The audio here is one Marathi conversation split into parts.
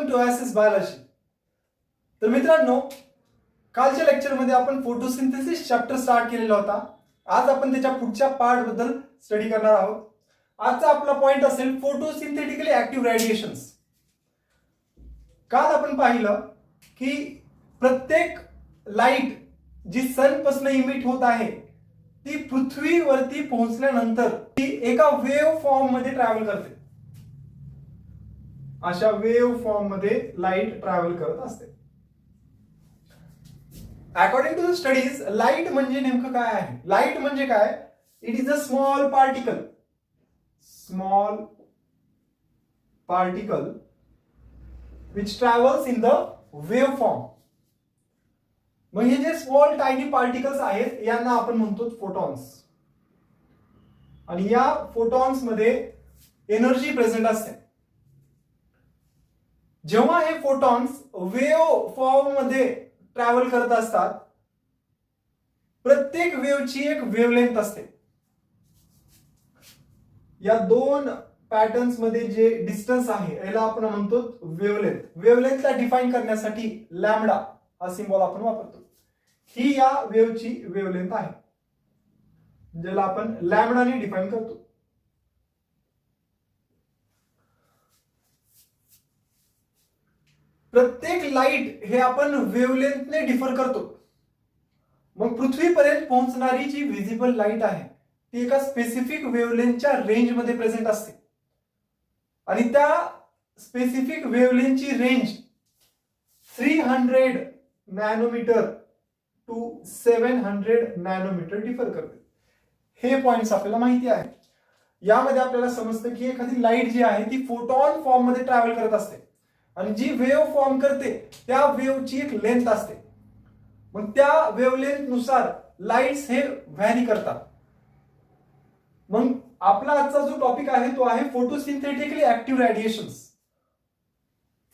Welcome to oasis biology. तर मित्रांनो, कालच्या लेक्चरमध्ये आपण फोटोसिंथेसिस चॅप्टर स्टार्ट केलेला होता. आज आपण त्याच्या पुढच्या पार्ट बद्दल स्टडी करणार आहोत. आजचा आपला पॉइंट असेल फोटोसिंथेटिकली ऍक्टिव्ह रेडिएशन्स. काल आपण पाहिलं की प्रत्येक लाईट जी सन पासून इमिट होत आहे ती पृथ्वीवरती पोहोचल्यानंतर ती एका वेव्ह फॉर्म मध्ये ट्रॅव्हल करते. अशा वेव्ह फॉर्म मध्ये लाईट ट्रॅव्हल करत असते. According to the studies, light म्हणजे नेमकं काय आहे? लाईट म्हणजे काय? It is a small particle which travels in the wave form. मग हे जे स्मॉल टायनी पार्टिकल्स आहेत यांना आपण म्हणतो फोटॉन्स. आणि या फोटॉन्स मध्ये एनर्जी प्रेझेंट असते. जेव्हा हे फोटॉन्स वेव्ह फॉर्म मध्ये ट्रॅव्हल करत असतात, प्रत्येक वेव्हची एक वेव्हलेंथ असते. या दोन पॅटर्न्स मध्ये जे डिस्टन्स आहे याला आपण म्हणतो वेव्हलेंथ. वेव्हलेंथला डिफाइन करण्यासाठी लॅम्बडा हा सिम्बॉल आपण वापरतो. ही या वेव्हची वेव्हलेंथ आहे, ज्याला आपण लॅम्बडाने डिफाइन करतो. प्रत्येक लाईट हे आपण वेव्हलेंथने डिफर करतो. मग पृथ्वीपर्यंत पोहोचणारी जी विजिबल लाईट आहे ती एका स्पेसिफिक वेव्हलेंथच्या रेंज मध्ये प्रेझेंट असते. आणि त्या स्पेसिफिक वेव्हलेंथची range 300 nanometre to 700 nanometre differ करते. हे पॉइंट्स आपल्याला माहिती आहे. यामध्ये आपल्याला समजतं की एखादी लाईट जी आहे ती फोटॉन फॉर्म मध्ये ट्रॅव्हल करत असते आणि जी वेव्ह फॉर्म करते त्या वेव्हची एक लेंथ असते. मग त्या वेव्हलेंथ नुसार लाईट्स हे व्हॅरी करतात. मग आपला आजचा जो टॉपिक आहे तो आहे photosynthetically active radiations.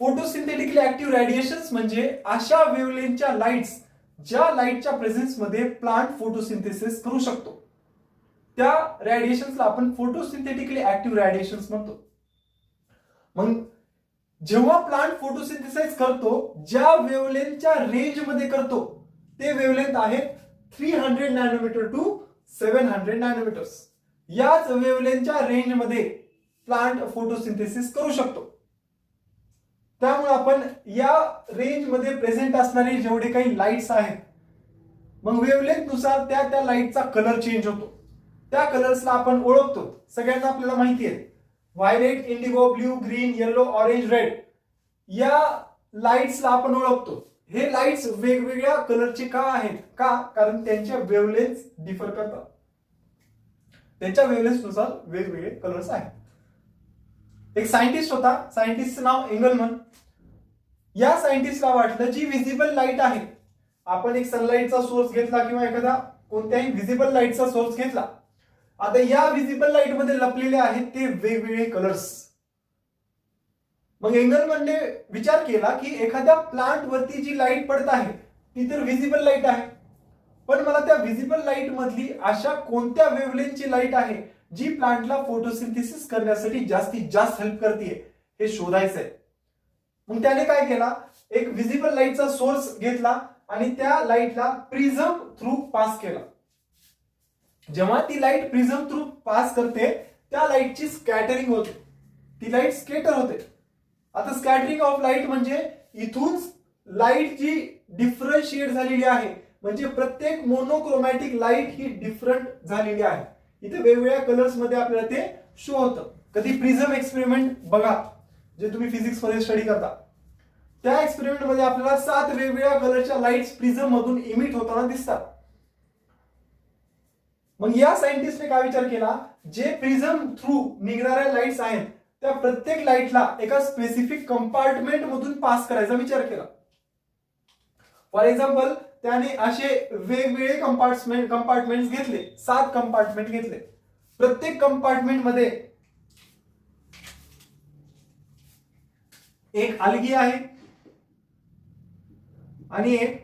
Photosynthetically active radiations म्हणजे अशा वेव्हलेंथच्या लाईट्स ज्या लाईटच्या प्रेझेन्स मध्ये प्लांट फोटोसिंथेसिस करू शकतो. त्या रेडिएशन्सला आपण फोटोसिंथेटिकली ऍक्टिव्ह रेडिएशन्स म्हणतो. मग जेव्हा प्लांट फोटोसिंथेसाइज करतो, ज्या वेव्हलेंथच्या रेंज मध्ये करतो ते वेव्हलेंथ आहे 300 नॅनोमीटर टू 700 नॅनोमीटर्स. याच वेव्हलेंथच्या रेंज मध्ये प्लांट फोटोसिंथेसिस करू शकतो. त्यामुळे आपण या रेंज मध्ये प्रेझेंट असणारे जेवढे काही लाईट्स आहेत, मग वेव्हलेंथ नुसार त्या त्या लाईटचा कलर चेंज होतो. त्या कलर्सला आपण ओळखतो. सगळ्यांना आपल्याला माहिती आहे, violet, Indigo, blue, green, yellow, orange, red या लाईट्सला आपण ओळखतो. हे लाईट्स वेगवेगळ्या कलरचे का आहेत? कारण त्यांच्या वेव्हलेंथ डिफर करतात. त्यांच्या वेव्हलेंथ नुसार वेगवेगळे कलर्स आहेत. एक सायंटिस्ट होता, सायंटिस्टचं नाव एंगलमन. या सायंटिस्टला वाटलं जी विजिबल लाईट आहे, आपण एक सनलाईटचा सोर्स घेतला किंवा एखादा कोणत्याही विजिबल लाईटचा सोर्स घेतला, आता या विजिबल लाईट मध्ये लपलेले आहेत ते वेगवेगळे कलर्स. मग एंगलमनने विचार केला की एखाद्या प्लांट वरती जी लाईट पडत आहे ती तर विजिबल लाईट आहे, पण मला त्या विजिबल लाईट मधली अशा कोणत्या वेव्हलेंथची लाईट आहे जी प्लांटला फोटोसिंथेसिस करण्यासाठी जास्तीत जास्त हेल्प करते हे शोधायचंय. मग त्याने काय केला, एक विजिबल लाईटचा सोर्स घेतला आणि त्या लाईटला प्रिझम थ्रू पास केला. जेव्हा ती लाईट प्रिझम थ्रू पास करते त्या लाईटची स्कॅटरिंग होते, ती लाईट स्कॅटर होते. आता स्कॅटरिंग ऑफ लाईट म्हणजे इथून लाईट जी डिफरन्शिएट झालेली आहे, म्हणजे प्रत्येक मोनोक्रोमॅटिक लाईट ही डिफरंट झालेली आहे. इथे वेगवेगळ्या कलर्स मध्ये आपल्याला ते शो होतं. कधी प्रिझम एक्सपेरिमेंट बघा, जे तुम्ही फिजिक्स मध्ये स्टडी करता, त्या एक्सपेरिमेंट मध्ये आपल्याला 7 वेगवेगळ्या कलरच्या लाईट्स प्रिझम मधून इमिट होताना दिसतात. मग या सायंटिस्टने काय विचार केला, जे प्रिझम थ्रू निघणाऱ्या लाईट्स आहेत त्या प्रत्येक लाईटला एका स्पेसिफिक कंपार्टमेंट मधून पास करायचा विचार केला. फॉर एक्झाम्पल, त्याने असे वेगवेगळे कंपार्टमेंट घेतले, 7 कंपार्टमेंट घेतले. प्रत्येक कंपार्टमेंट मध्ये एक अल्गी आहे आणि एक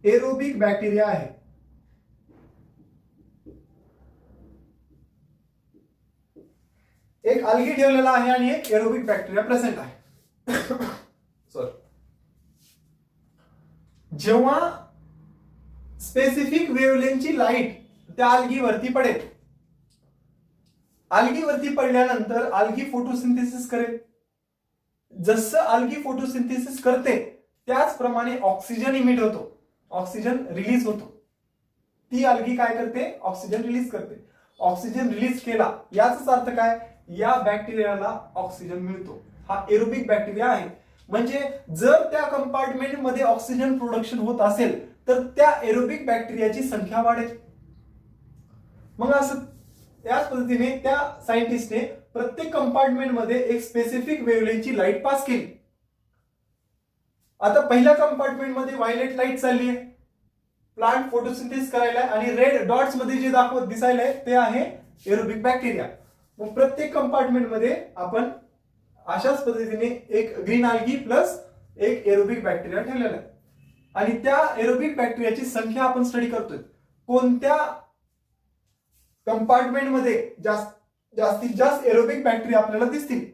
एरोबिक बॅक्टेरिया आहे. एक अल्गी ठेवलेला आहे आणि एक एरोबिक बॅक्टेरिया प्रेझेंट आहे. सॉरी. जेव्हा स्पेसिफिक वेव्हलेंथची लाईट त्या अल्गीवरती पडेल, अल्गीवरती पडल्यानंतर अल्गी फोटोसिंथेसिस करेल. जसं अल्गी फोटोसिंथेसिस करते त्याचप्रमाणे ऑक्सिजन इमिट होतो, ऑक्सिजन रिलीज होतो. ती अल्गी काय करते? ऑक्सिजन रिलीज करते. ऑक्सिजन रिलीज केला याचाच अर्थ काय? या बॅक्टेरियाला ऑक्सिजन मिळतो. हा एरोबिक बॅक्टेरिया आहे. म्हणजे जर त्या कंपार्टमेंट मध्ये ऑक्सिजन प्रोडक्शन होत असेल तर त्या एरोबिक बॅक्टेरियाची संख्या वाढेल. मग असं त्याच पद्धतीने त्या सायंटिस्टने प्रत्येक कंपार्टमेंट मध्ये एक स्पेसिफिक वेव्हलेंथची लाईट पास केली. आता पहिल्या कंपार्टमेंट मध्ये व्हायलेट लाईट चालली आहे प्लांट फोटोसिंथेसिस करायला, आणि रेड डॉट्स मध्ये जे दाखवत दिसायलंय ते आहे एरोबिक बॅक्टेरिया. मग प्रत्येक कंपार्टमेंट मध्ये आपण अशाच पद्धतीने एक ग्रीन अल्गी प्लस एक एरोबिक बॅक्टेरिया ठेवलेला आहे. आणि त्या एरोबिक बॅक्टेरियाची संख्या आपण स्टडी करतोय. कोणत्या कंपार्टमेंट मध्ये जास्तीत जास्त एरोबिक बॅक्टेरिया आपल्याला दिसतील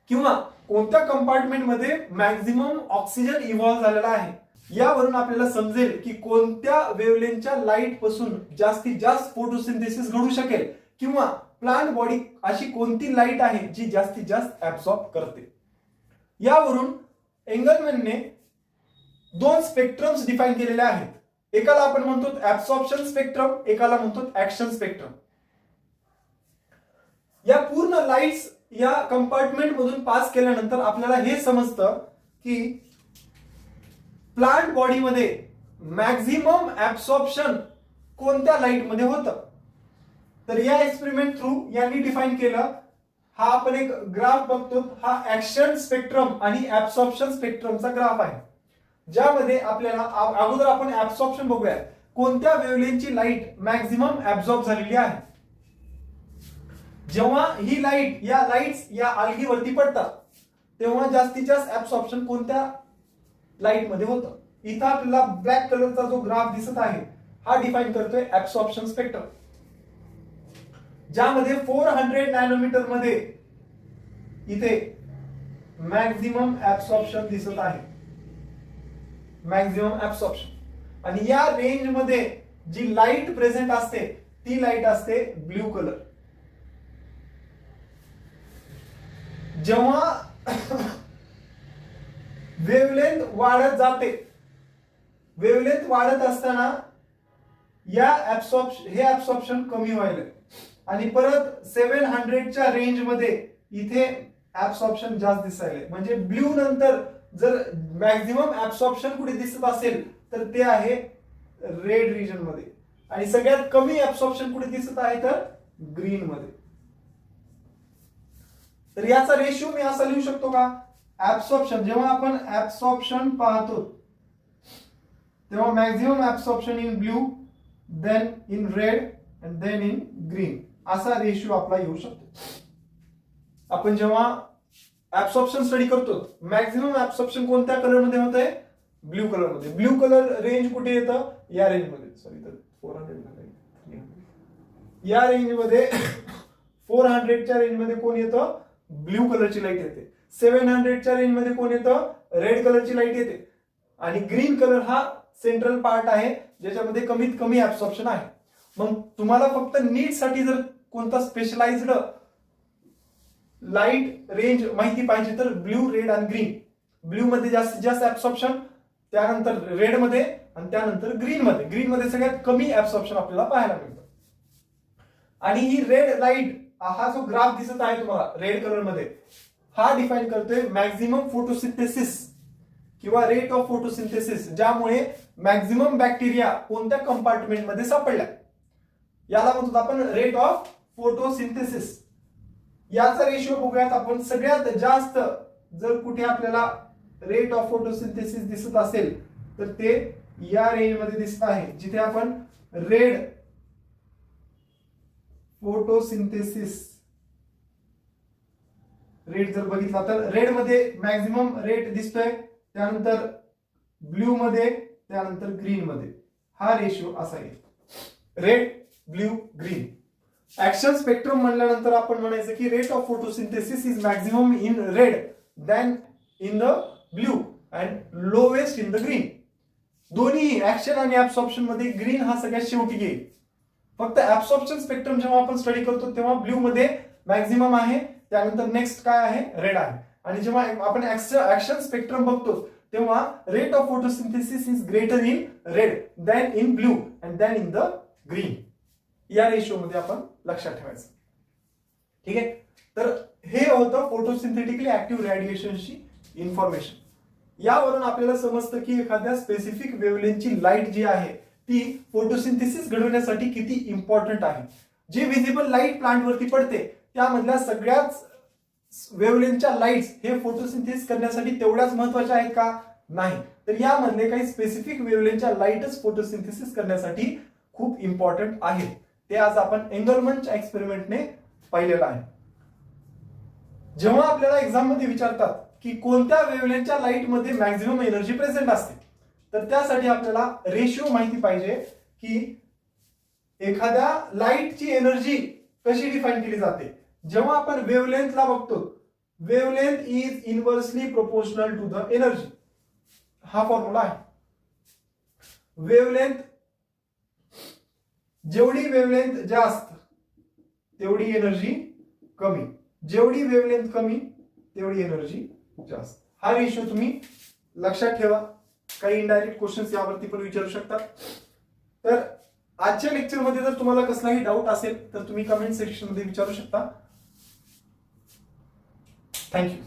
किंवा कोणत्या कंपार्टमेंट मध्ये मॅक्झिमम ऑक्सिजन इव्हॉल्व्ह झालेला आहे, यावरून आपल्याला समजेल की कोणत्या वेव्हलेंथच्या लाईट पासून जास्तीत जास्त फोटोसिंथेसिस घडू शकेल किंवा प्लांट बॉडी अशी कोणती लाईट आहे जी जास्तीत जास्त ऍब्सॉर्ब करते. यावरून एंगलमॅनने दोन स्पेक्ट्रम्स डिफाईन केलेले आहेत. एकाला आपण म्हणतो ऍब्सॉर्प्शन स्पेक्ट्रम, एकाला म्हणतो ऍक्शन स्पेक्ट्रम. या पूर्ण लाईट्स या कंपार्टमेंट मधून पास केल्यानंतर आपल्याला हे समजतं की प्लांट बॉडीमध्ये मॅक्झिमम ऍब्सॉर्प्शन कोणत्या लाईट मध्ये होतं. तर या एक्सपेरिमेंट थ्रू यांनी डिफाईन केलं. हा आपण एक ग्राफ बघतो, हा ऍक्शन स्पेक्ट्रम आणि ऍब्सॉर्प्शन स्पेक्ट्रमचा ग्राफ आहे, ज्यामध्ये आपल्याला अगोदर आपण ऍब्सॉर्प्शन बघूया. कोणत्या वेव्हलेंथची लाईट मॅक्झिमम ऍब्सॉर्ब झालेली आहे. जेव्हा ही लाईट या लाईट्स या अल्गीवरती पडतात तेव्हा जास्तीत जास्त ऍब्सॉर्प्शन कोणत्या लाईट मध्ये होतं. इथं आपल्याला ब्लॅक कलरचा जो ग्राफ दिसत आहे हा डिफाईन करतोय ऍब्सॉर्प्शन स्पेक्ट्रम, ज्यामध्ये 400 नॅनोमीटर मध्ये इथे मॅक्झिमम ऍब्सॉर्प्शन दिसत आहे. Maximum absorption. आणि या रेंज मध्ये जी लाईट प्रेझेंट असते ती लाईट असते ब्ल्यू कलर. जेव्हा वेव्हलेंथ वाढत जाते, वेव्हलेंथ वाढत असताना हे ऍब्सॉर्प्शन कमी व्हायला आणि परत 700च्या रेंज मध्ये इथे ऍब्सॉर्प्शन जास्त दिसायला. म्हणजे ब्ल्यू नंतर जर मॅक्झिमम ऍब्सॉर्प्शन कुठे दिसत असेल तर ते आहे रेड रिजन मध्ये, आणि सगळ्यात कमी ऍब्सॉर्प्शन कुठे दिसत आहे तर ग्रीन मध्ये. तर याचा रेशिओ मी असा लिहू शकतो का? ऍब्सॉर्प्शन, जेव्हा आपण ऍब्सॉर्प्शन पाहतो तेव्हा maximum absorption in blue, then in red and then in green, असा रेशिओ आपला येऊ शकतो. आपण जेव्हा ऍब्सॉर्प्शन स्टडी करतो मॅक्झिमम ऍब्सॉर्प्शन कोणत्या कलर मध्ये होत आहे? ब्ल्यू कलर मध्ये. ब्ल्यू कलर रेंज कुठे येतं? या रेंज मध्ये. सॉरी, तर 400 या रेंज मध्ये 400च्या रेंज मध्ये कोण येतं? ब्ल्यू कलरची लाईट येते. 700च्या रेंज मध्ये कोण येतं? रेड कलरची लाईट येते. आणि ग्रीन कलर हा सेंट्रल पार्ट आहे ज्याच्यामध्ये कमीत कमी ऍब्सॉर्प्शन आहे. मग तुम्हाला फक्त नीट साठी जर कोणता स्पेशलाइज्ड लाईट रेंज माहिती पाहिजे तर ब्ल्यू, रेड आणि ग्रीन. ब्ल्यू मध्ये जास्तीत जास्त ऍब्सॉर्प्शन, त्यानंतर रेड मध्ये आणि त्यानंतर ग्रीन मध्ये. ग्रीन मध्ये सगळ्यात कमी ऍब्सॉर्प्शन आपल्याला पाहायला मिळतं. आणि ही रेड लाईट, हा जो ग्राफ दिसत आहे तुम्हाला रेड कलर मध्ये, हा डिफाईन करतोय मॅक्झिमम फोटोसिंथेसिस किंवा रेट ऑफ फोटोसिंथेसिस, ज्यामुळे मॅक्झिमम बॅक्टेरिया कोणत्या कंपार्टमेंट मध्ये सापडल्या. याला म्हणतो आपण रेट ऑफ फोटोसिंथेसिस. याचा रेशिओ बघूयात आपण. सगळ्यात जास्त जर कुठे आपल्याला रेट ऑफ फोटोसिंथेसिस दिसत असेल तर ते या रेंज मध्ये दिसत आहे, जिथे आपण रेड फोटोसिंथेसिस रेट जर बघितला तर रेड मध्ये मॅक्झिमम रेट दिसतोय, त्यानंतर ब्ल्यू मध्ये, त्यानंतर ग्रीन मध्ये. हा रेशिओ असा आहे, red, blue, green. Action spectrum म्हणल्यानंतर आपण म्हणायचं की rate of photosynthesis is maximum in red than in the blue and lowest in the green. दोन्ही ऍक्शन आणि ऍब्सॉर्प्शन मध्ये ग्रीन हा सगळ्यात शेवटी येईल. फक्त ऍब्सॉर्प्शन स्पेक्ट्रम जेव्हा आपण स्टडी करतो तेव्हा ब्ल्यू मध्ये मॅक्झिमम आहे, त्यानंतर नेक्स्ट काय आहे, रेड आहे. आणि जेव्हा आपण ऍक्शन स्पेक्ट्रम बघतो तेव्हा rate of photosynthesis is greater in red than in blue and then in the green. या रेशो मध्ये आपण लक्षात ठेवायचं. ठीक आहे, तर हे होतं फोटोसिंथेटिकली ऍक्टिव्ह रेडिएशनची इन्फॉर्मेशन. यावरून आपल्याला समजतं की एखाद्या स्पेसिफिक वेव्हलेंथची लाईट जी आहे ती फोटोसिंथेसिस घडवण्यासाठी किती इम्पॉर्टंट आहे. जी विजिबल लाईट प्लांट वरती पडते त्यामधल्या सगळ्याच वेव्हलेंथच्या लाईट्स हे फोटोसिंथेसिस करण्यासाठी तेवढ्याच महत्वाच्या आहेत का? नाही. तर यामधले काही स्पेसिफिक वेव्हलेंथच्या लाईटच फोटोसिंथेसिस करण्यासाठी खूप इम्पॉर्टंट आहेत. ते आज आपण एंगलमनच्या एक्सपेरिमेंटने पाहिलेलं आहे. जेव्हा आपल्याला एक्झाम मध्ये विचारतात की कोणत्या वेव्हलेंथच्या लाईट मध्ये मॅक्झिमम एनर्जी प्रेझेंट असते, तर त्यासाठी आपल्याला रेशिओ माहिती पाहिजे की एखाद्या लाईटची एनर्जी कशी डिफाईन केली जाते. जेव्हा आपण वेव्हलेंथला बघतो, wavelength is inversely proportional to the energy. हा फॉर्म्युला आहे. वेव्हलेंथ जेवढी वेव्हलेंथ जास्त तेवढी एनर्जी कमी, जेवढी वेव्हलेंथ कमी तेवढी एनर्जी जास्त. हा रेशिओ तुम्ही लक्षात ठेवा. काही इनडायरेक्ट क्वेश्चन्स यावरती पण विचारू शकतात. तर आजच्या लेक्चरमध्ये जर तुम्हाला कसलाही डाऊट असेल तर तुम्ही कमेंट सेक्शन मध्ये विचारू शकता. थँक्यू.